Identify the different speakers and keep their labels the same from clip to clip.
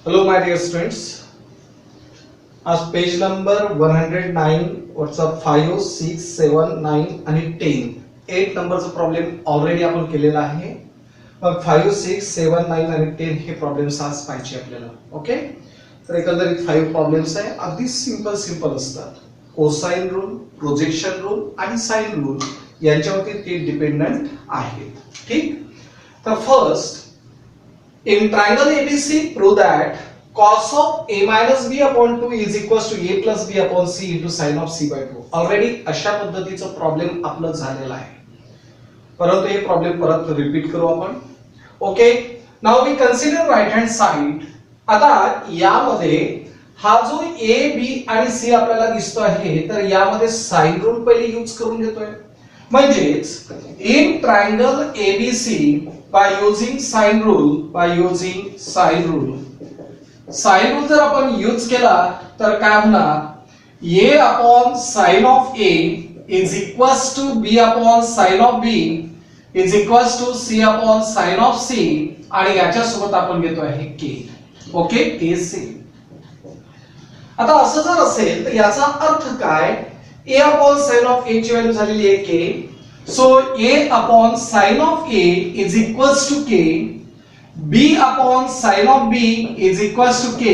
Speaker 1: Hello my dear students. आज page number 109 WhatsApp 5 6 7 9 आणि 10 8 नंबरचा प्रॉब्लेम ऑलरेडी आपण केलेला आहे. मग 5 6 7 9 आणि 10 हे प्रॉब्लेम्स आज पाहिजे आपल्याला. ओके, तर एकंदरीत 5 प्रॉब्लेम्स आहे. अगदी सिंपल असतात. कोसाइन रूल, प्रोजेक्शन रूल आणि साइन रूल यांच्यावरती ते डिपेंडंट आहेत. ठीक, तर first in triangle ABC prove that cos of a minus b upon 2 is equals to a plus b upon c into sin of c by 2. Already अशा पद्धतीचा problem आपलं झालेला आहे, परंतु हे प्रॉब्लेम परत रिपीट करू आपण. Okay, now we consider right hand side. आता यामध्ये हा जो a b आणि c आपल्याला दिसतो आहे, तर यामध्ये साइन रूल पहिले यूज करून घेतोय. म्हणजेच in triangle ABC by using sine rule, sine rule जर आपण यूज केला तर काय होणार, a upon sin of a is equals to b upon sin of b is equals to c upon sin of c आणि याच्या सोबत आपण घेतो आहे k. Okay, k c. आता असं जर असेल तर याचा अर्थ काय, a upon sin of a ची व्हॅल्यू झालेली आहे k. So a upon sin of a is equals to k, b upon sin of b is equals to k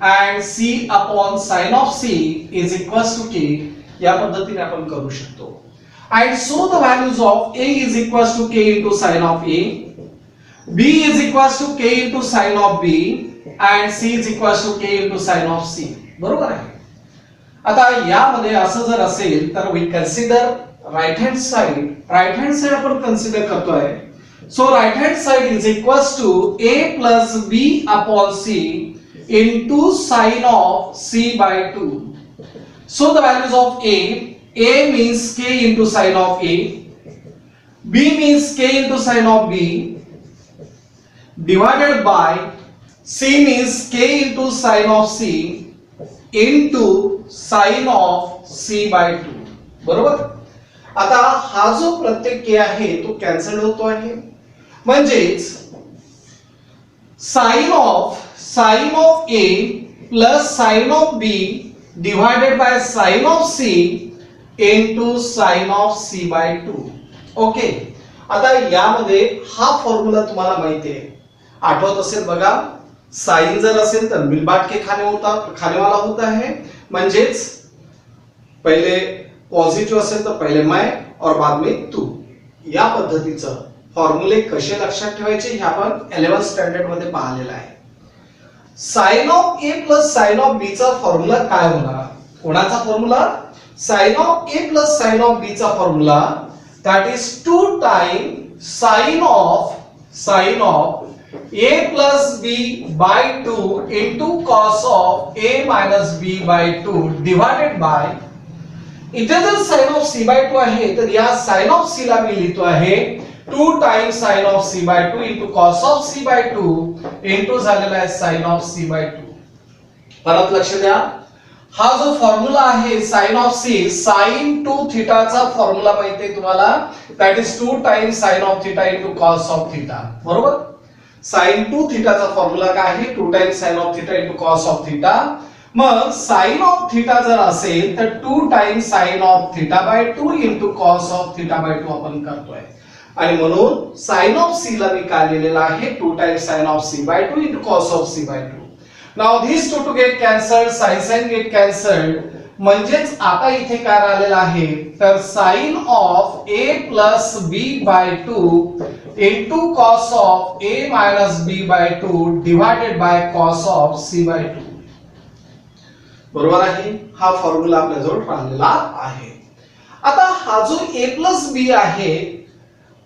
Speaker 1: and c upon sin of c is equals to k. या पद्धतीने आपण करू शकतो. And so the values of a is equals to k into sin of a, b is equals to k into sin of b and c is equals to k into sin of c. बरोबर आहे. आता यामध्ये असं जर असेल तर we consider right hand side आपण consider करतोय. So right hand side is equals to a plus b upon c into sine of c by 2. So the values of a means k into sin of a, b means k into sin of b divided by c means k into sin of c into sin of c by 2. बरोबर. आता हा जो प्रत्येक k आहे तो cancel होतो आहे. म्हणजेच sine of a plus sine of b divided by sine of c into sine of c by 2. Okay, आता यामध्ये हा फॉर्म्युला तुम्हाला माहिती आहे, आठवत असेल बघा. साइन जर असेल तर मिल बांट के खाने वाला होता है. म्हणजेच पहिले पॉझिटिव्ह असेल तर पहिले मैं और बाद में तू. या पद्धतीचं फॉर्म्युले कसे लक्षात ठेवायचे हे आपण 11th स्टँडर्ड मध्ये पाहिलेलं आहे. Sine of A plus sine of B चा फॉर्म्युला काय होणार, कोणाचा formula, sine of A plus sine of B चा formula that is 2 time sine of a plus b by 2 into cos of a minus b by 2 divided by, इथे जर sign of c by 2 आहे तर या sign of c ला मी लिहितो आहे 2 times sine of c by 2 into cos of c by 2 into झालेला आहे साइन ऑफ c बाय 2. परत लक्ष द्या, हा जो फॉर्म्युला आहे sine of c, sin 2 theta चा फॉर्म्युला माहिती आहे तुम्हाला, that is 2 times sine of theta into cos of theta. बरोबर. sin 2 थीटा चा फॉर्म्युला काय आहे, 2 times sine of theta into cos of theta. मग साइन ऑफ थीटा जर असेल तर 2 times sine of theta by 2 into cos of theta by 2 आपण करतोय. आणि म्हणून साइन ऑफ c ला मी काय लिहिलेलं आहे, 2 times sine of c by 2 into cos of c by 2. Now these two to get cancelled, sin get cancelled. म्हणजेच आता इथे काय राहिलेलं आहे, तर sine of a plus b by 2 into cos of a minus b by 2 divided by cos of c by 2. बरोबर आहे. हा फॉर्म्युला आपल्या जवळ राहिलेला आहे. आता हा जो a प्लस b आहे,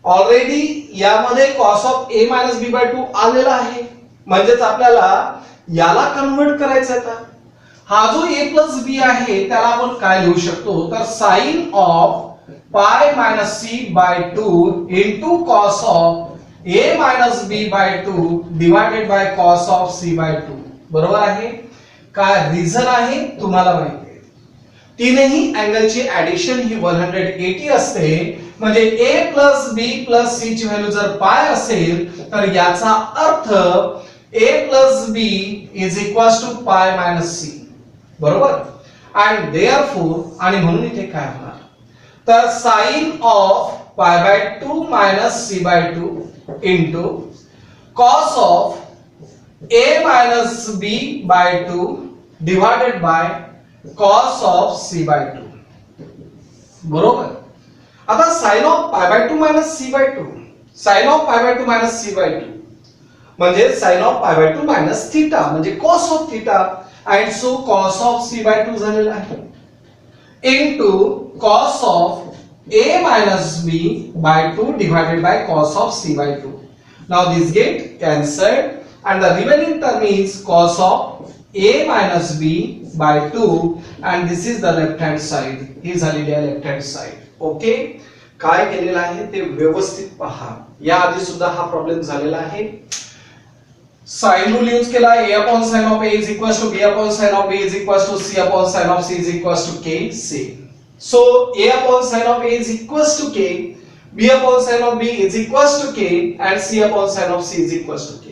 Speaker 1: ऑलरेडी यामध्ये cos of a minus b by 2 आलेला आहे. म्हणजेच आपल्याला याला कन्वर्ट करायचं आहे. हा जो a प्लस b आहे त्याला आपण काय लिहू शकतो, तर sine of pi minus c by 2 into cos of a minus b by 2 divided by cos of c by 2. बरोबर आहे. काय रिझन आहे तुम्हाला माहिती आहे, तीनही अँगलची ऍडिशन ही 180 असते. म्हणजे a plus b plus c ची व्हॅल्यू जर पाय असेल तर याचा अर्थ a plus b is equals to pi minus c, बरोबर. and therefore आणि म्हणून इथे काय होणार, तर sin of pi by 2 minus c by 2 into cos of a minus b by 2 divided by cos of c by 2, बरोबर. आता sin of pi by 2 minus c by 2, sin of pi by 2 minus c by 2 म्हणजे sin of pi by 2 minus theta म्हणजे cos of theta, and so cos of c by 2 झालेला आहे into cos of a minus b by 2 divided by cos of c by 2. Now this get cancelled and the remaining term is cos of a minus b by 2 and this is the left hand side. ही झालेली आहे left hand side. Okay, काय केलेलं आहे ते व्यवस्थित पहा. या आधी सुद्धा हा प्रॉब्लेम झालेला आहे. साइन रूल यूज केला, a upon sin of a is equals to b upon sin of b is equals to c upon sin of c is equals to k c. So a upon sin of a is equals to k, b upon sin of b is equals to k and c upon sin of c is equals to k.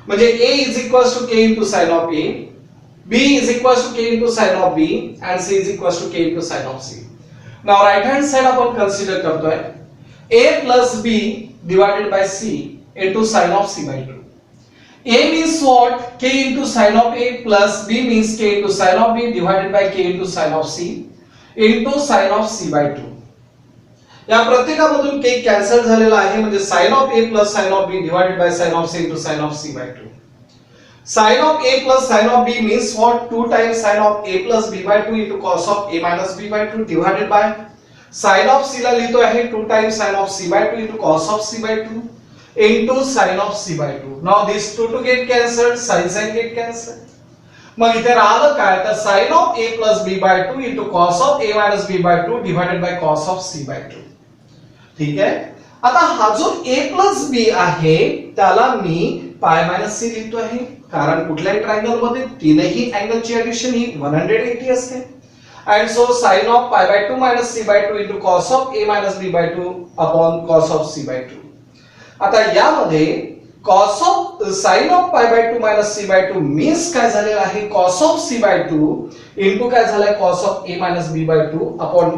Speaker 1: म्हणजे a is equals to k into sin of a, b is equals to k into sin of b and c is equals to k into sin of c. Now right hand side आपण consider करतोय a plus b divided by c into sin of c by 2. A means what? K into sin of A plus B means K into sin of B divided by K into sin of C into sin of C by 2. या प्रत्येकामधून K cancel झालेला आहे म्हणजे sin of A plus sin of B divided by sin of C into sin of C by 2. Sin of A plus sin of B means what? 2 times sin of A plus B by 2 into cos of A minus B by 2 divided by sin of C ला लिहितो आहे 2 times sin of C by 2 into cos of C by 2 into sin of c by 2. Now these two to get cancelled, sin get cancelled. मग इथे राहिलं काय, तर sin of a plus b by 2 into cos of a minus b by 2 divided by cos of c by 2. ठीक आहे. आता हा जो a plus b आहे त्याला मी pi minus c लिहितो आहे कारण कुठल्याही ट्रायंगल मध्ये तीनही अँगलची एडिशन ही 180 असते. and so sin of pi by 2 minus c by 2 into cos of a minus b by 2 upon cos of c by 2. आता यामध्ये cos of sin of pi by 2 minus c by 2 means काय झालेला आहे cos of c by 2 into काय झालाय cos of a minus b by 2 upon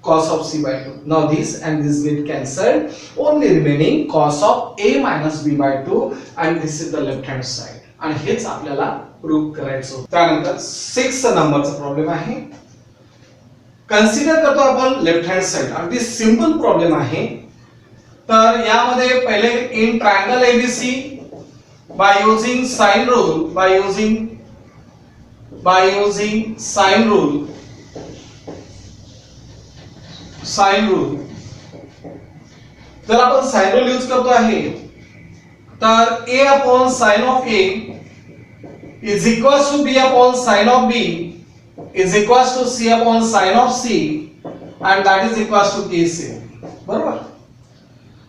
Speaker 1: cos of c by 2. Now this and this get cancelled, only remaining cos of a minus b by 2 and this is the left hand side. आणि हेच आपल्याला prove करायचं होतं. त्यानंतर 6 नंबरचा problem आहे. Consider करतो आपण लेफ्ट हँड साइड. अगदी सिंपल प्रॉब्लेम आहे. तर यामध्ये पहिले in triangle ABC by using sine rule, by using sine rule जर आपण साइन रूल यूज करतो आहे तर a upon sine of a is equals to b upon sine of b is equals to c upon sine of c and that is equals to kc. बरोबर.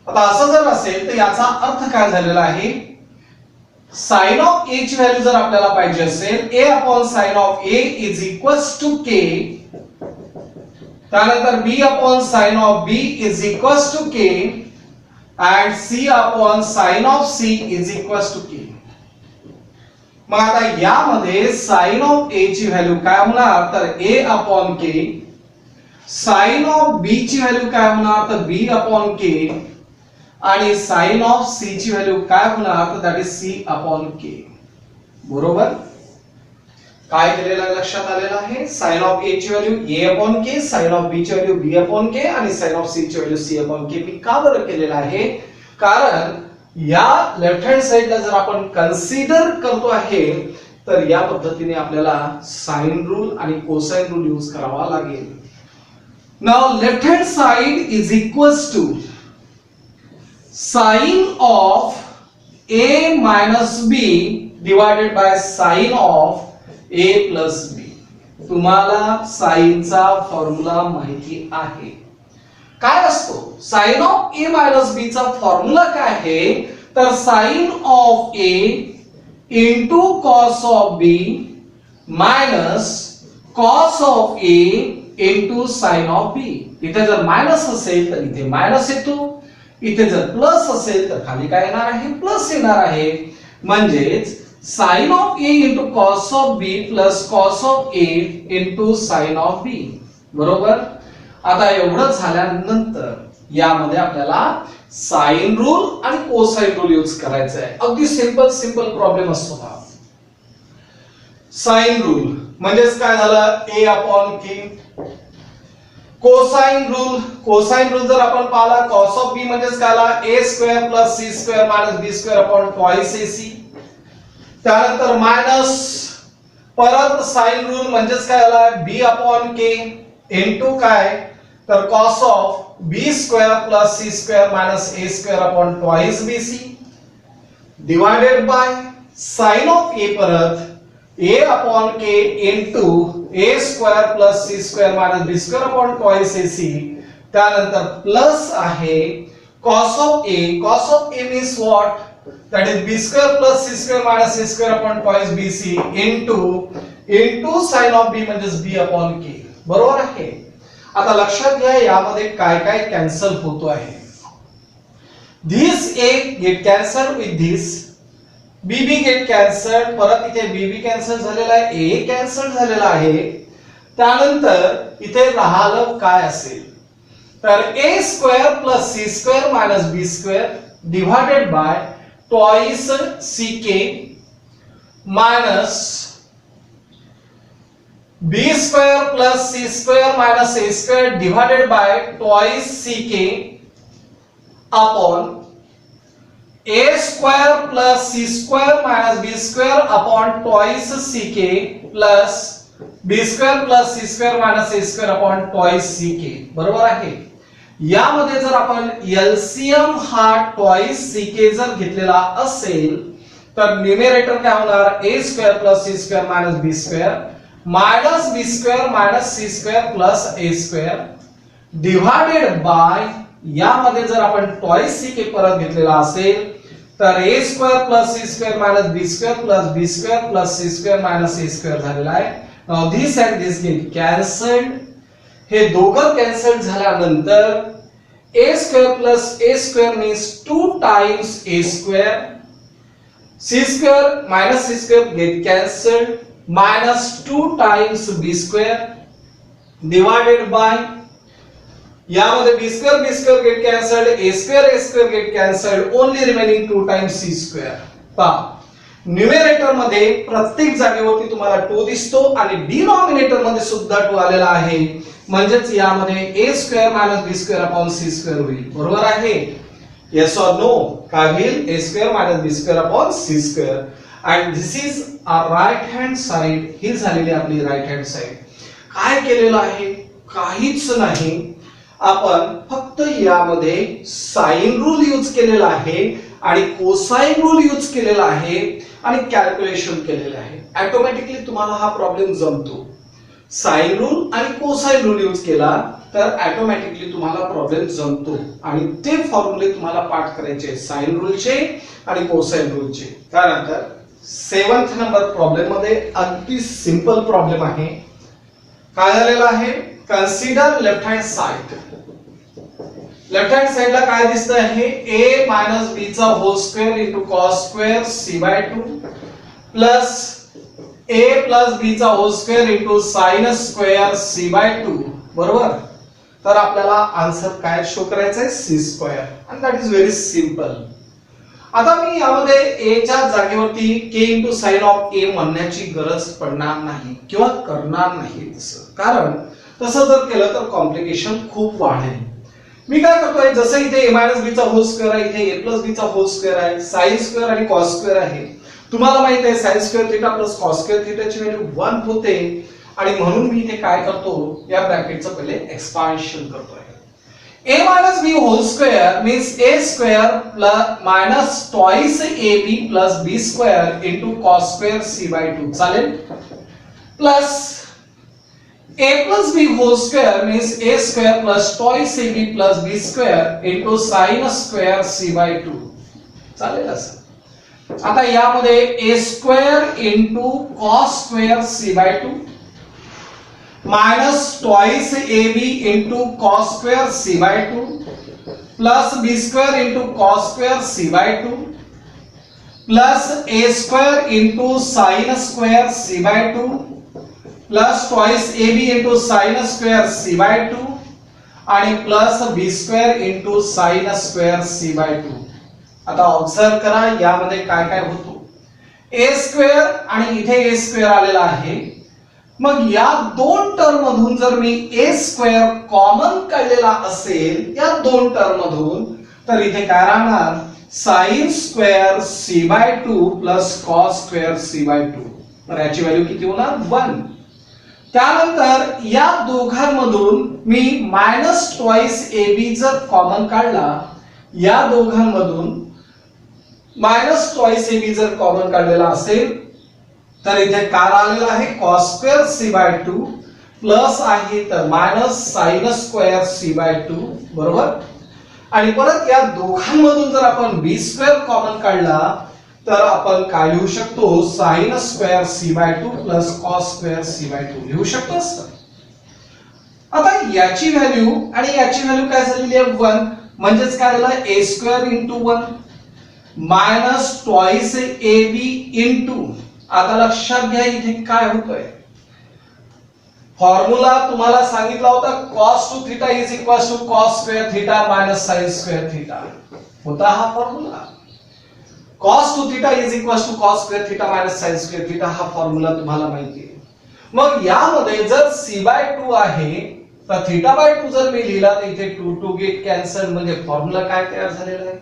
Speaker 1: आता असं जर असेल तर याचा अर्थ काय झालेला आहे, sin of a ची व्हॅल्यू जर आपल्याला पाहिजे असेल a upon sin of a is equals to k, त्यानंतर b upon sin of b is equals to k and c upon sin of c is equals to k. मग आता यामध्ये sin of a ची value काय होणार, तर a upon k, sin of b ची value काय होणार, तर b upon k आणि sin of c ची व्हॅल्यू काय होणार, तर that is c upon k. बरोबर. काय केलेलं लक्षात आलेलं आहे, sin of a ची value a upon k, sin of b ची व्हॅल्यू b upon k आणि sin of c ची व्हॅल्यू c upon k. मी का बरं केलेलं आहे, कारण या लेफ्ट हँड साइडला जर आपण कन्सिडर करतो आहे तर या पद्धतीने आपल्याला साइन रूल आणि कोसाइन रूल यूज करावा लागेल. Now left hand side is equals to sin of a minus b divided by sin of a plus b. तुम्हाला sin चा फॉर्म्युला माहिती आहे. काय असतो sin of a minus b चा फॉर्म्युला काय आहे, तर sin of a into cos of b minus cos of a into sin of b. इथे जर मायनस असेल तर इथे मायनस येतो, इथे जर प्लस असेल तर खाली काय येणार आहे, प्लस येणार आहे. म्हणजेच sine of A into cos of B plus cos of A into sine of B. बरोबर. आता एवढं झाल्यानंतर यामध्ये आपल्याला साइन रूल आणि कोसाइन रूल यूज करायचा आहे. अगदी सिंपल प्रॉब्लेम असतो हा. साइन रूल म्हणजेच काय झालं, A upon K. Cosine rule जर आपण पाहिला, कॉस ऑफ बी म्हणजेच काय आला, A square plus C square minus B square upon twice A C. त्यानंतर मायनस परत साइन रूल म्हणजेच काय आला, बी अपॉन के इनटू काय, तर cos of B square plus C square minus A square upon twice B C divided by sine of A परत a upon k into a square plus c square minus b square upon twice ac. त्यानंतर plus आहे cos of a means what, that is b square plus c square minus c square upon twice bc into sin of b म्हणजेच b upon k. बरोबर आहे. आता लक्षात घ्या यामध्ये काय काय कॅन्सल होतो आहे. this a get cancelled with this, b b get cancelled, परत इथे बीबी कॅन्सल झालेला आहे, ए कॅन्सल झालेला आहे. त्यानंतर इथे राहिलं काय असेल, तर A square plus C square minus B square divided by twice C K minus B square plus C square minus A square divided by twice C K upon a square plus c square minus b square upon twice ck plus b square plus c square minus a square upon twice ck. बरोबर आहे. यामध्ये जर आपण LCM हा twice ck जर घेतलेला असेल तर न्यूमरेटर काय होणार, a square plus c square minus b square minus b square minus c square plus a square divided by, यामध्ये जर आपण twice ck परत घेतलेला असेल तर a square plus c square minus b square plus b square plus c square minus a square झालेला आहे. Now this and this get cancelled. हे दोघं कॅन्सल झाल्यानंतर a square plus a square means 2 times a square, c square minus c square get cancelled minus 2 times b square divided by, यामध्ये b square get cancelled, a square get cancelled, only remaining 2 times c square. पहा numerator मध्ये प्रत्येक जागेवरती तुम्हाला 2 दिसतो आणि denominator मध्ये सुद्धा 2 आलेला आहे. म्हणजेच यामध्ये a square minus b square upon c square होईल. बरोबर आहे. येस ऑर नो, काय होईल, a square minus b square upon c square. And this is a right hand side. ही झालेली आपली राइट हँड साइड. काय केलेलं आहे, काहीच नाही, आपण फक्त यामध्ये साइन रूल यूज केलेला आहे आणि कोसाइन रूल यूज केलेला आहे आणि कॅल्क्युलेशन केलेलं आहे. ऑटोमॅटिकली तुम्हाला हा प्रॉब्लेम जमतो. साइन रूल आणि कोसाइन रूल यूज केला तर ऑटोमॅटिकली तुम्हाला प्रॉब्लेम जमतो आणि ते फॉर्म्युले तुम्हाला पाठ करायचे, साइन रूलचे आणि कोसाइन रूलचे. त्यानंतर 7th नंबर प्रॉब्लेम मध्ये अगदी सिंपल प्रॉब्लेम आहे. काय झालेलं आहे, consider left hand side. Left hand साइडला काय दिसतं आहे, a मायनस b चा whole square into cos square c by 2 plus a plus b चा whole square into sine square c by 2. बरोबर. तर आपल्याला आन्सर काय शो करायचा आहे, c square. And that is very simple. आता मी यामध्ये a च्या जागेवरती k into sine of a म्हणण्याची गरज पडणार नाही किंवा करणार नाही तसं, कारण तसं जर केलं तर कॉम्प्लिकेशन खूप वाढेल. मी काय करतोय, जसं इथे a मायनस b चा होल स्क्वेअर आहे, इथे a प्लस b चा होल स्क्वेअर आहे, साइन स्क्वेअर आणि कॉस स्क्वेअर आहे. तुम्हाला माहित आहे sine square theta plus cos square थीटाची व्हॅल्यू 1 होते आणि म्हणून मी इथे काय करतो, या ब्रॅकेटचं पहिले एक्सपान्शन करतोय. a minus b whole square means a square plus minus twice ab plus b square into cos square c by 2. चालेल. Plus a plus b whole square means a square plus twice ab plus b square into sin square c by 2. चालेल असं. आता यामध्ये a square into cos square c by 2 minus twice ab into cos square c by 2 plus b square into cos square c by 2 plus A square into sine square C by 2 plus twice A B into sine square C by 2 आणि plus B square into sine square C by 2. आता observe करा यामध्ये काय काय होतो. ए square आणि इथे ए square आलेला आहे. मग या दोन टर्म मधून जर मी ए स्क्वेअर कॉमन काढलेला असेल या दोन टर्म मधून तर इथे काय राहणार sine square C by 2 plus cos square C by 2. तर याची व्हॅल्यू किती होणार 1. त्यानंतर या दोघांमधून मी मायनस ट्वाइस ए बी जर कॉमन काढला या दोघांमधून मायनस ट्वाइस ए बी जर कॉमन काढलेला असेल तर इथे काय आलेला आहे cos square C by 2 plus आहे तर minus sine square C by 2 बरोबर. आणि परत या दोघांमधून जर आपण बी स्क्वेअर कॉमन काढला तर आपण काय लिहू शकतो sine square C by 2 plus cos square C by 2 लिहू शकतो. आता याची व्हॅल्यू आणि याची व्हॅल्यू काय झालेली आहे 1 म्हणजेच काय झालं A square into 1 minus twice A B into. आता लक्षात घ्या इथे काय होतंय फॉर्म्युला तुम्हाला सांगितला होता cos two theta is equal to cos square theta minus sin square theta होता हा formula. cos two theta is equal to cos square theta minus sin square theta हा फॉर्म्युला तुम्हाला माहिती आहे. मग यामध्ये जर c बाय 2 आहे तर थीटा बाय 2 जर मी लिहिला तर इथे 2 टू गेट कॅन्सल म्हणजे फॉर्म्युला काय तयार झालेला आहे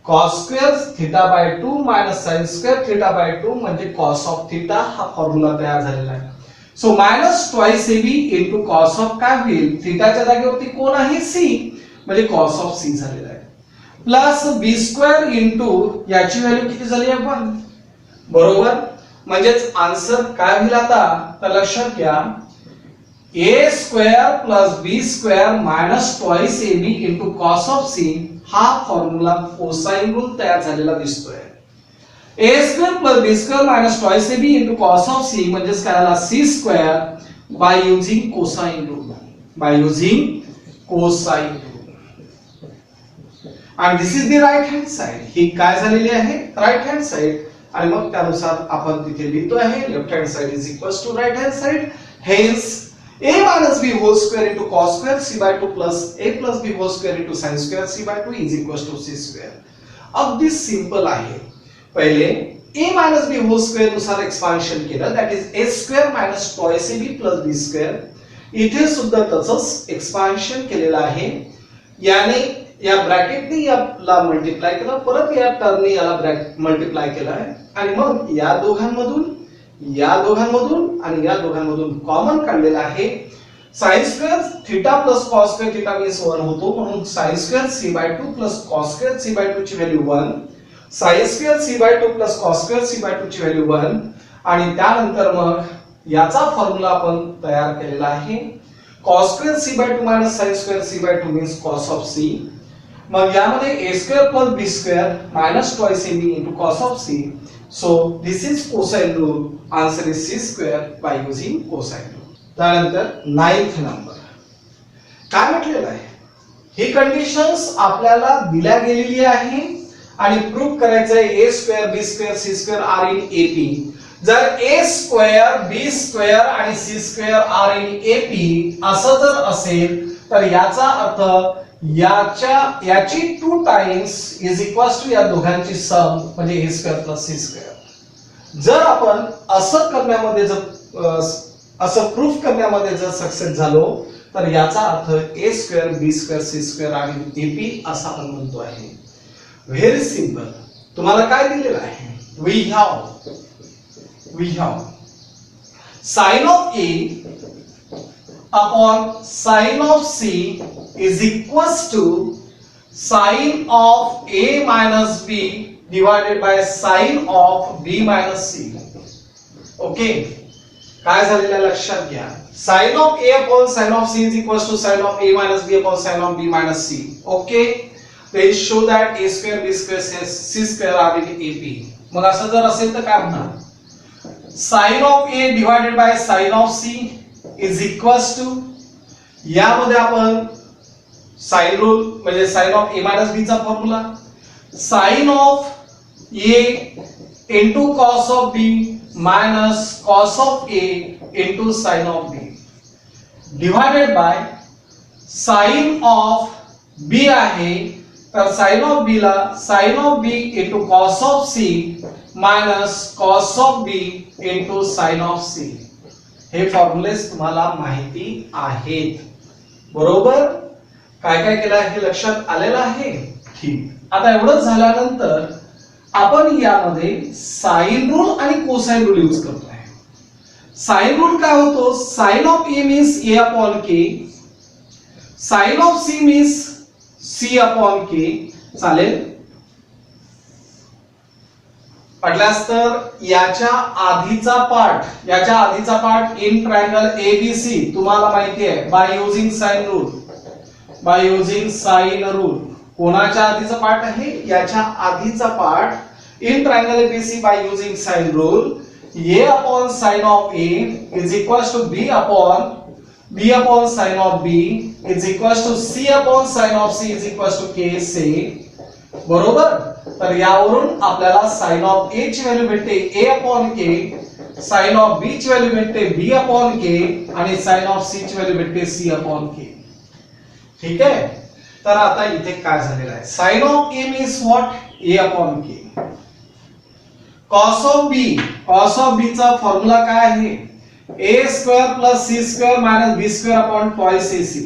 Speaker 1: cos square theta by 2 minus sin square theta by 2 म्हणजे cos ऑफ थीटा हा फॉर्म्युला तयार झालेला आहे. So minus twice A B into cos of काय होईल थीटाच्या जागेवरती कोण आहे सी म्हणजे कॉस ऑफ सी झालेला आहे प्लस बी स्क्वेअर इंटू याची व्हॅल्यू किती झाली आहे 1 बरोबर. म्हणजेच आन्सर काय होईल आता तर लक्षात घ्या A square plus B square minus twice A B into cos of C हा फॉर्म्युला कोसाइन रूल तयार झालेला दिसतोय. A square plus B square minus twice A B into cos of C म्हणजेच काय आला C square by using cosine rule and this is the right hand side. ही काय झालेली आहे राईट हँड साइड आणि मग त्यानुसार आपण तिथे लिहितो आहे left hand side is equals to right hand side. Hence a minus b whole square into cos square c by 2 plus a plus b whole square into sin square c by 2 is equals to c square. अगदी simple आहे. पहिले a minus b whole square नुसार expansion केलं that is a square minus twice ab plus b square. इथे सुद्धा तसंच expansion केलेलं आहे. याने या ब्रॅकेटने याला मल्टिप्लाय केलं परत या टर्मने याला मल्टिप्लाय केलं आहे आणि मग या दोघांमधून आणि या दोघांमधून कॉमन काढलेला आहे. sin square theta plus cos square theta means 1 होतो म्हणून sin square c by 2 plus cos square c by 2 ची value 1 sin square c by 2 plus cos square c by 2 ची व्हॅल्यू 1 आणि त्यानंतर मग याचा फॉर्म्युला आपण तयार केलेला आहे cos square c by 2 minus sin square c by 2 means cos of c. मग यामध्ये a square plus b square minus twice ab into cos of c. So this is cosine rule. Answer is c square by using cosine rule. त्यानंतर 9th number काय म्हटलेलं आहे ही conditions आपल्याला दिल्या गेलेली आहे आणि प्रूव्ह करायचं आहे a square b square c square are in ap. जर a स्क्वेअर b स्क्वेअर आणि c square are in ap असं जर असेल तर याचा अर्थ याची 2 टाइम्स इज इक्वल्स टू या दोघांची सम म्हणजे a square plus c square. जर आपण असं करण्यामध्ये असं प्रूफ करण्यामध्ये जर सक्सेस झालो तर याचा अर्थ a square b square c square आणि ap असा आपण म्हणतो आहे. Very simple. तुम्हाला काय दिलेलं आहे we have sin of a upon sin of c is equals to sin of a minus b divided by sin of b minus c. Okay काय झालेलं लक्षात घ्या sin of a upon sin of c is equals to sin of a minus b upon sin of b minus c. Okay, then show that a square b square c square are in ap. मग असं जर असेल तर काय होणार sin of a divided by sin of c is equals to यामध्ये आपण sine rule म्हणजे sin of a minus b चा formula sin of A into cos of B minus cos of A into sin of B divided by sin of B आहे तर sin of B ला sin of B into cos of C minus cos of B into sin of C हे फॉर्म्युलेस तुम्हाला माहिती आहेत बरोबर काय काय केलं हे लक्षात आलेलं आहे ठीक आता एवढं झाल्यानंतर आपण यामध्ये साइन रूल आणि कोसाइन रूल यूज करतोय साइन रूल काय होतो sine of A means A upon K sine of C means C upon K चालेल पडल्यास तर याच्या आधीचा पार्ट इन ट्रायंगल ABC तुम्हाला माहिती आहे बाय युजिंग साइन रूल कोणाच्या आधीचा पार्ट आहे याच्या आधीचा part in triangle ABC by using sine rule A upon sin of A is equals to B upon sin of B is equals to C upon sin of C is equals to K से बरोबर तर यावरून आपल्याला sin of A ची value भेटते A upon K sin of B ची value भेटते B upon K आणि sin of C ची व्हॅल्यू भेटते C upon K ठीक आहे तर आता इथे काय झालेलं आहे sin of A means what A upon K cos of B चा फॉर्म्युला काय आहे a square plus c square minus b square upon twice ac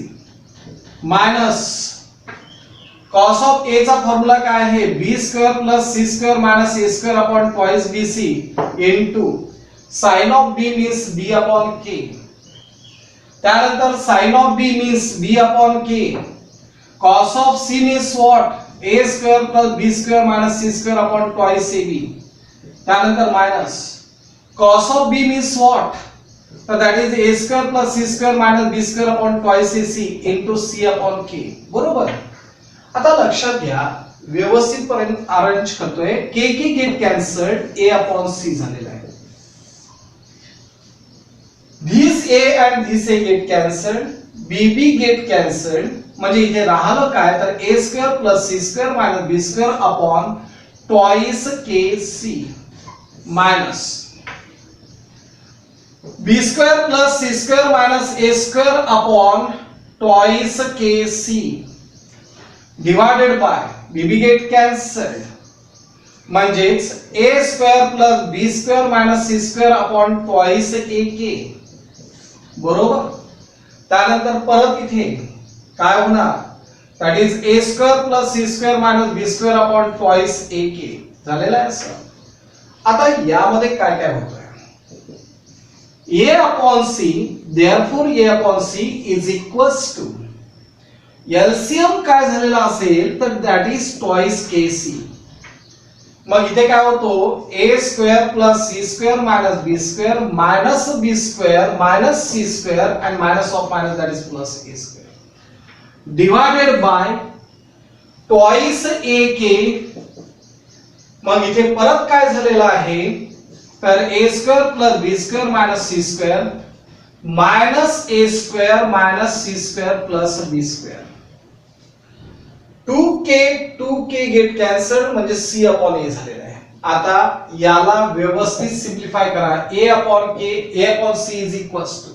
Speaker 1: minus cos of a चा फॉर्म्युला काय आहे b square plus c square minus a square upon twice bc into sin of b means b upon k त्यानंतर sin of b means b upon k cos of c means what a square plus b square minus c square upon twice ab त्यानंतर minus cos of b means what so that is a square plus c square minus b square upon twice ac into c upon k बरोबर आता लक्षात घ्या व्यवस्थित पर्यंत arrange करतोय k get cancelled a upon c झालेला आहे this a and this a get cancelled bb get cancelled म्हणजे इथे राहिलं काय तर a square plus c square minus b square upon twice kc minus b square plus c square minus a square upon twice kc divided by bb get cancelled म्हणजेच a square plus b square minus c square upon twice ak बरोबर त्यानंतर परत इथे काय होणार that is a square plus c square minus b square upon twice ak झालेलं आहे असं आता यामध्ये काय काय होतंय a upon c therefore a upon c is equals to LCM काय झालेला असेल तर that is twice kc मग इथे काय होतो a square plus c square minus b square minus b square minus c square and minus of minus that is plus a square divided by twice ak मग इथे परत काय झालेलं आहे तर a square plus b square minus c square minus a square minus c square plus b square 2k get cancelled म्हणजे c upon a झालेला आहे आता याला व्यवस्थित सिम्प्लिफाय करा a upon k a upon c is equals to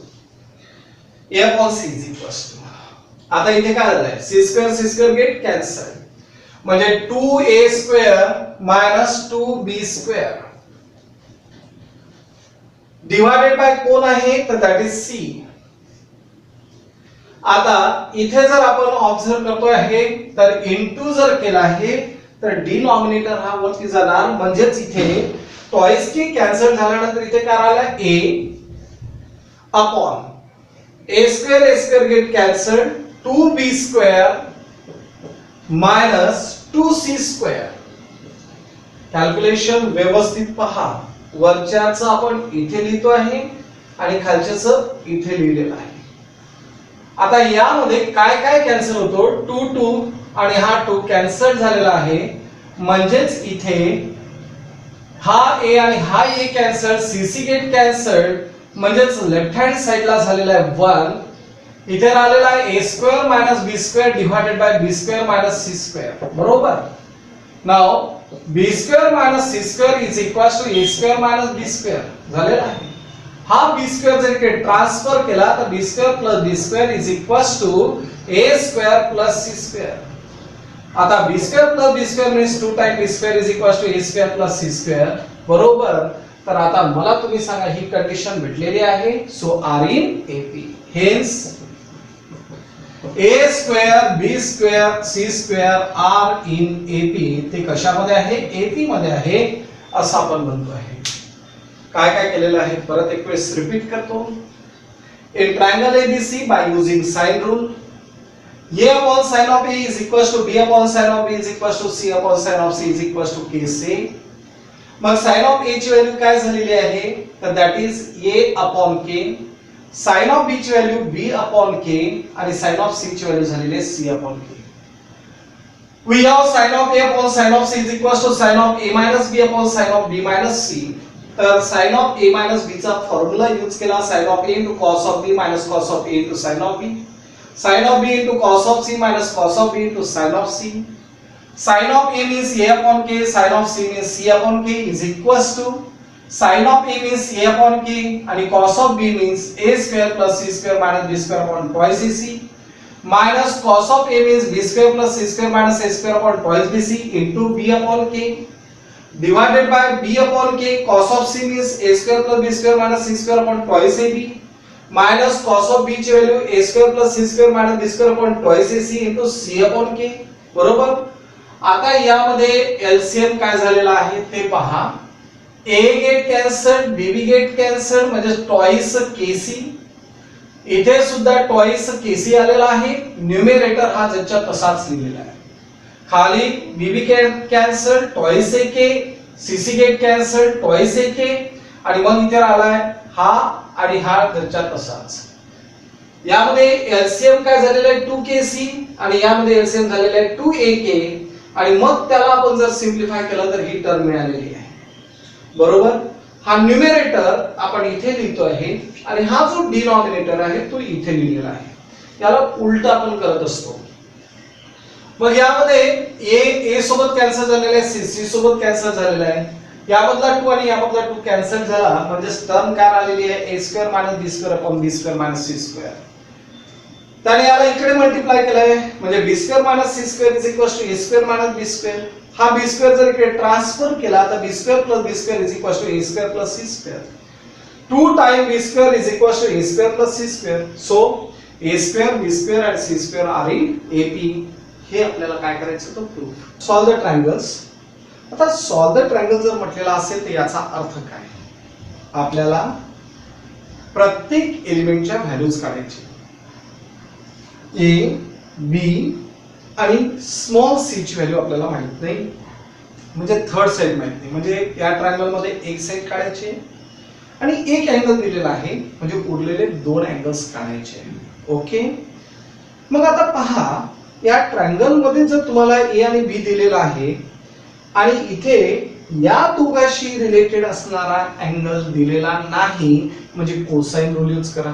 Speaker 1: आता इथे काय झालंय c square गेट कॅन्सल्ड म्हणजे 2a square minus 2b square divided by कोण आहे तर that is c आता इथे जर आपण ऑब्झर्व करतोय आहे तर इनटू जर केला आहे तर डिनॉमिनेटर हा वरती जाणार म्हणजेच इथे टॉइस की कॅन्सल झाल्यानंतर इथे काय राहिला a upon a square get cancelled 2b square minus 2c square calculation व्यवस्थित पहा वरच्याचं आपण इथे लिहितो आहे आणि खालच्याचं इथे लिहिलेलं आहे आता यामध्ये काय काय कॅन्सल होतो 2 आणि हा 2 कॅन्सल झालेला आहे म्हणजेच इथे हा a आणि हा a cancel cc get cancelled म्हणजेच लेफ्ट हँड साइडला झालेला आहे 1 इथे राहिलेला आहे a square minus b square divided by b square minus c square बरोबर now B square minus C square is equal to A square minus B square झालेला आहे. हा बी स्क्वेअर जर इकडे ट्रान्सफर केला तर B square plus B square is equal to A square plus C square. आता B square plus B square means 2 time B square is equal to A square plus C square बरोबर. तर आता मला तुम्ही सांगा ही condition भेटलेली आहे. So are in AP. Hence A square B square C square are in AP. ते कशामध्ये आहे? एपी मध्ये आहे असं आपण म्हणतो आहे. काय काय केलेलं आहे परत एक वेळेस रिपीट करतो. In triangle ABC by using sine rule a upon sin of a is equal to b upon sin of b is equal to c upon sin of c is equal to k से. मग sin of a ची value काय झालेली आहे तर that is a upon k. sin of b ची value b upon k आणि sin of c ची value झालेली आहे c upon k. We have sin of a upon sin of c is equal to sin of a minus b upon sin of b minus c. तर sin of a minus b चा formula use केला. sin of a into cos of b minus cos of a into sin of b. sin of b into cos of c minus cos of b into sin of c. sin of a means a upon k, sin of c means c upon k is equals to sin of a means a upon k and cos of b means a square plus c square minus b square upon twice ac minus cos of a means b square plus c square minus a square upon twice bc into b upon k divided by b upon k. cos of c means a square plus b square minus c square upon twice ab minus cos of b ची value a square plus c square minus b square upon twice ac into c upon k बरोबर. आता यामध्ये LCM काय झालेला आहे ते पहा. a get cancel b B get cancel म्हणजे ट्वाइस kc. इथे सुद्धा ट्वाइस kc आलेला आहे. न्यूमरेटर हा ज्याच्या तसाच लिहिलेला आहे. खाली b B get cancel twice ak cc get cancel twice ak आणि मग इथे आलाय हा आणि हा त्याच्या तसाच. यामध्ये एलसीएम काय झालेला आहे 2kc आणि यामध्ये एलसीएम झालेला आहे 2ak आणि मग त्याला आपण जर सिंपलीफाय केलं तर ही टर्म मिळालेली आहे बरोबर. हा न्यूमरेटर आपण इथे लिहितो आहे आणि हा जो डिनॉमिनेटर आहे तो इथे लिहिलेला आहे. याला उलट आपण करत असतो. मग यामध्ये a सोबत कॅन्सल झालेला आहे c सोबत कॅन्सल झालेला आहे. यामधला 2 आणि यामधला 2 कॅन्सल झाला म्हणजे टर्म काय आलेली आहे a square minus b square upon b square minus c square. त्याने याला इकडे मल्टिप्लाय केलंय म्हणजे b square minus c square is equal to a square minus b square. हा b स्क्वेअर जर इकडे ट्रान्सफर केला तर b square plus b square is equal to a square plus c square. 2 time b square is equal to a square plus c square. So a square b square आणि c square are in AP. हे आपल्याला काय करायचं तर proof. Solve the triangles. आता solve the triangle जर म्हटलेला असेल तर याचा अर्थ काय? आपल्याला प्रत्येक एलिमेंटच्या व्हॅल्यूज काढायची. ए बी आणि स्मॉल सी ची व्हॅल्यू आपल्याला माहित नाही म्हणजे थर्ड साइड माहित नाही. म्हणजे या ट्रायंगल मध्ये एक साइड काढायची आणि एक अँगल दिलेला आहे म्हणजे उरलेले 2 अँगल्स काढायचे. ओके. मग आता पहा या ट्रायंगल मध्ये जर तुम्हाला ए आणि बी दिलेला आहे आणि इथे या दोघांशी रिलेटेड असणारा अँगल दिलेला नाही म्हणजे कोसाइन रूल यूज करा.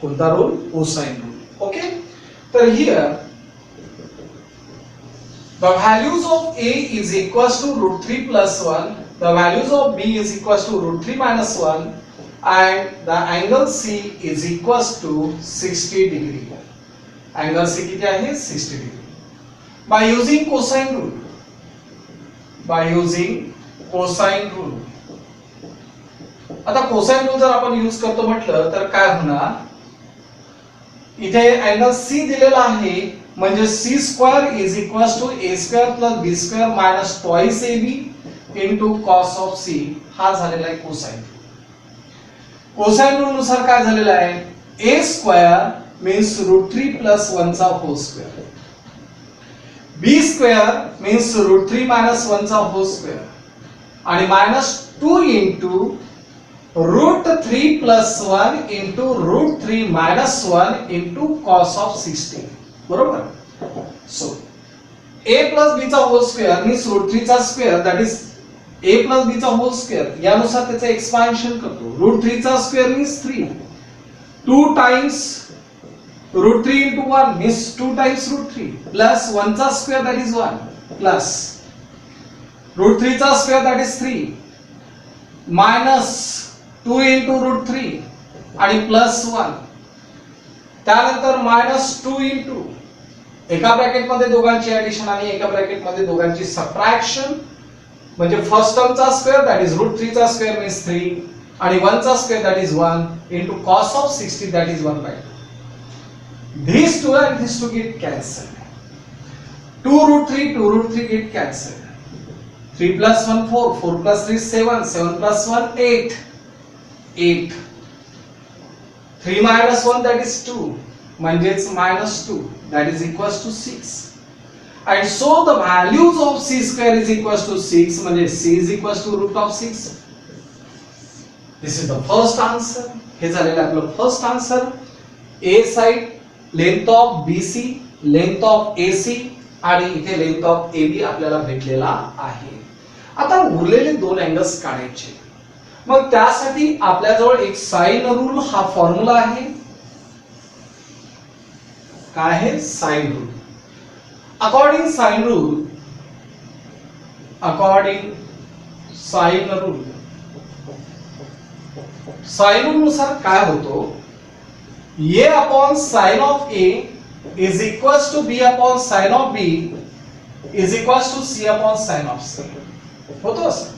Speaker 1: कोणता रूल? Cosine rule. ओके. तर here the values of a is equals to root 3 plus 1, the values of b is equals to root 3 minus 1 and the angle c is equals to 60 degree. Angle c किती आहे? 60 degree. By using cosine rule. By using cosine rule. आता cosine rule जर आपण use करतो म्हटलं तर काय होणार? इथे अँगल c दिलेला आहे म्हणजे c square is equals to a square plus b square minus twice ab into cos of c. हा झालेला आहे कोसाइन. कोसाइन रूल नुसार काय झालेला आहे? a square means root 3 plus 1 चा whole square. b square means root 3 minus 1 चा whole square आणि minus 2 into root 3 plus 1 into root 3 minus 1 into cos of 60 बरोबर. so a plus b चा whole square means root 3 चा square that is a plus b चा whole square यानुसार त्याचे expansion करतो. root 3 चा square means 3. 2 times root 3 into 1 means 2 times root 3 plus 1 चा square that is 1 plus root 3 चा square that is 3 minus 2 into root 3 आणि plus 1, त्यानंतर minus 2 into एका ब्रॅकेट मध्ये दोघांची ऍडिशन आणि एका ब्रॅकेट मध्ये दोघांची सबट्रॅक्शन, म्हणजे फर्स्ट टर्मचा स्क्वेअर दॅट इज रूट 3 चा स्क्वेअर मीन्स 3 आणि 1 चा square that is 1 into cos of 60 that is 1/2. These two and these two get cancelled. 2 root 3 get cancelled. 3 plus 1 4, 4 plus 3 7, 7 plus 1 8, 8. 3 minus 1 that is 2, म्हणजेच minus 2 that is equals to 6. And so the values of c square is equals to 6, म्हणजे c is equals to root of 6. This is the first answer. हे झालेलं आपलं first answer. A side length of BC, length of AC आणि इथे length of AB आपल्याला भेटलेला आहे. आता उरलेले दोन अँगल्स काढायचे. मग त्यासाठी आपल्याजवळ एक साइन रूल हा फॉर्म्युला आहे. काय आहे? Sine rule. According sine rule, sine rule नुसार काय होतो? A upon sin of A is equals to B upon sin of B is equals to C upon sin of C. होतो असं.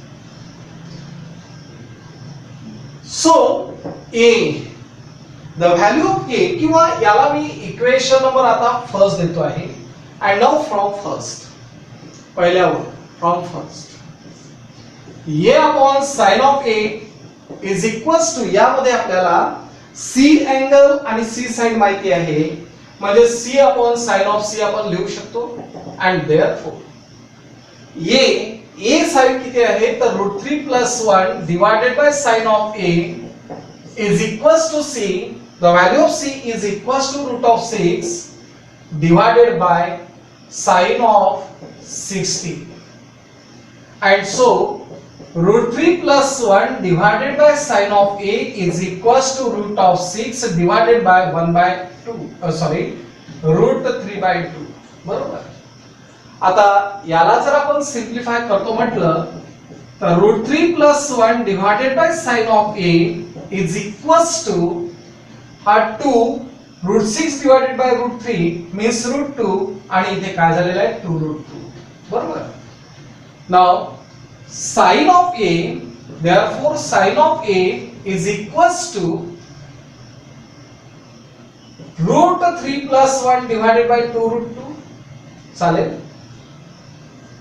Speaker 1: So A, the value of A, किंवा याला मी equation number आता first देतो आहे. and now from first, पहिल्यावर from first, A upon sin of A is equals to, यामध्ये आपल्याला C angle आणि C साइड माहिती आहे, म्हणजे C upon sine of C आपण लिहू शकतो. अँड देयरफॉर A साइड किती आहे? तर root 3 plus 1 divided by sine of A is equals to C. The value of C is equals to root of 6 divided by sine of 60. And so root 3 plus 1 divided by sin of A is equals to root of 6 divided by 1/2, root 3/2. बरोबर. आता याला जर आपण simplify करतो म्हटलं तर root 3 plus 1 divided by sin of A is equals to हा 2 root 6 divided by root 3 means root 2 आणि इथे काय झालेलं आहे? 2 root 2. बरोबर. Now sin of A, therefore sin of A is equals to root 3 plus 1 divided by 2 root 2. चालेल.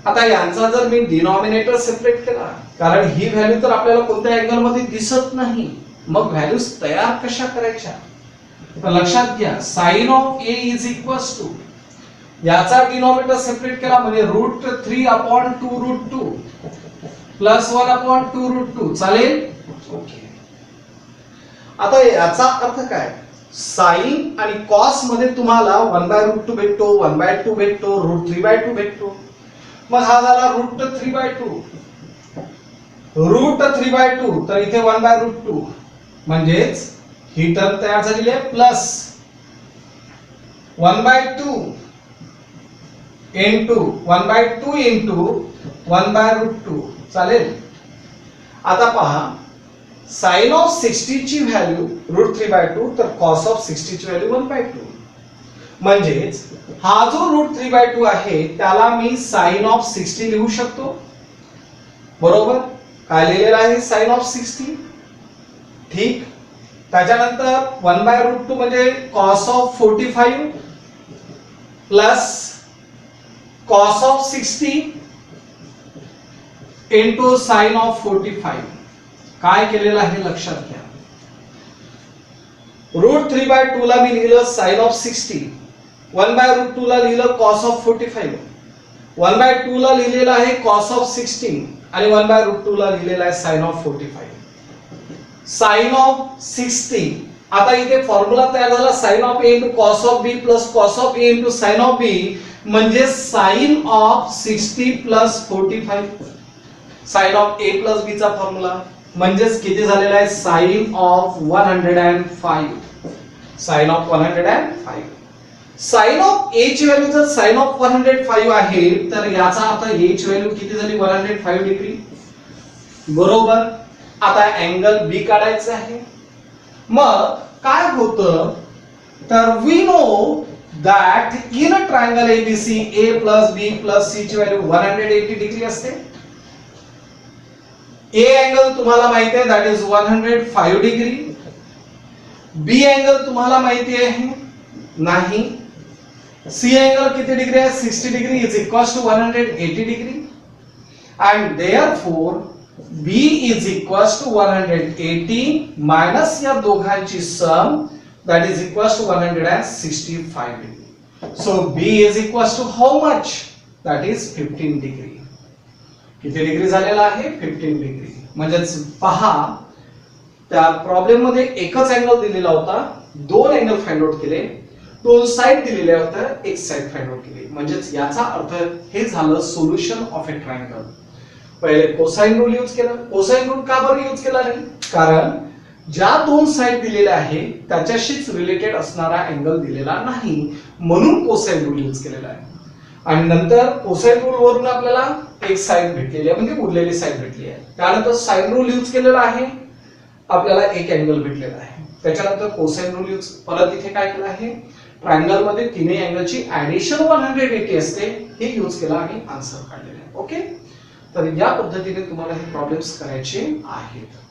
Speaker 1: आता यांचा जर मी डिनॉमिनेटर सेपरेट केला, कारण ही व्हॅल्यू तर आपल्याला कोणत्या अँगल मध्ये दिसत नाही, मग व्हॅल्यूज तयार कशा करायच्या? तर लक्षात घ्या, sin of A is equals to, याचा डिनॉमिनेटर सेपरेट केला म्हणजे root 3 upon 2 root 2 plus 1 upon 2 root 2. चालेल. ओके. आता याचा अर्थ काय? साइन आणि कॉस मध्ये तुम्हाला 1/√2 भेटतो, 1/2 भेटतो, रूट 3/2 भेटतो. मग हा झाला रूट 3/2, रूट 3/2, तर इथे 1/√2 म्हणजेच ही टर्म तयार झालेली आहे प्लस 1/2 इंटू 1/2 इंटू 1/√2. चालेल. आता पहा, साइन ऑफ 60 ची व्हॅल्यू रूट 3/2, तर कॉस ऑफ 60 ची व्हॅल्यू 1/2. म्हणजेच हा जो रूट 3/2 आहे त्याला मी साइन ऑफ 60 लिहू शकतो. बरोबर. काय लिहिलेलं आहे? Sine of 60. ठीक. त्याच्यानंतर 1/√2 म्हणजे cos of 45 plus cos of 60 into sine of 45. काय केलेलं आहे लक्षात घ्या. रूट 3/2 ला मी लिहिलं साइन ऑफ 60, 1/√2 ला लिहिलं कॉस ऑफ 45, 1/2 ला लिहिलेलं आहे कॉस ऑफ 16 आणि 1/√2 ला लिहिलेलं आहे साइन ऑफ 45. Sine of 60. आता इथे फॉर्म्युला तयार झाला, sine of A into cos of B plus cos of A into sine of B, म्हणजे sine of 60 plus 45. Sine of A plus B चा फॉर्म्युला म्हणजेच किती झालेला आहे? Sine of 105. Sine of 105. Sine of A ची value जर sign of 105 आहे तर याचा अर्थ ए ची व्हॅल्यू किती झाली 105 डिग्री बरोबर. आता अँगल बी काढायचा आहे. मग काय होतं तर we know that in a triangle ABC A plus B plus C ची व्हॅल्यू 180 डिग्री असते. A अँगल तुम्हाला माहिती आहे that is 105 degree. B angle तुम्हाला माहिती आहे नाही. C अँगल किती डिग्री आहे 60 degree is equals to 180 degree and therefore B is equals to 180 minus या दोघांची सम that is equals to 165 degree. So B is equals to how much? That is 15 degree. किती degree झालेला आहे 15 degree. म्हणजेच पहा त्या प्रॉब्लेम मध्ये एकच अँगल दिलेला होता, दोन अँगल फाइंड आउट केले, दोन साइड दिलेल्या होत्या, एक साइड फाइंड आउट केली. म्हणजेच याचा अर्थ हे झालं सोल्युशन ऑफ ए ट्रायंगल. पहिले कोसाइन रूल यूज केला. कोसाइन रूल का बरं यूज केला नाही? कारण ज्या दोन साइड दिलेल्या आहे त्याच्याशीच रिलेटेड असणारा अँगल दिलेला नाही म्हणून कोसाइन रूल यूज केलेला आहे. आणि नंतर कोसाइन रूल वरून आपल्याला एक साइड भेटलेली आहे म्हणजे उरलेली साइड भेटली आहे. त्यानंतर साइन रूल यूज केलेला आहे आपल्याला एक अँगल भेटलेला आहे. त्याच्यानंतर कोसाइन रूल यूज परत इथे काय केलं आहे ट्रायंगल मध्ये तिन्ही अँगलची ऍडिशन 180 असते हे यूज केला आणि आन्सर काढलेला आहे. ओके तर या पद्धतीने तुम्हाला हे प्रॉब्लेम्स करायचे आहेत.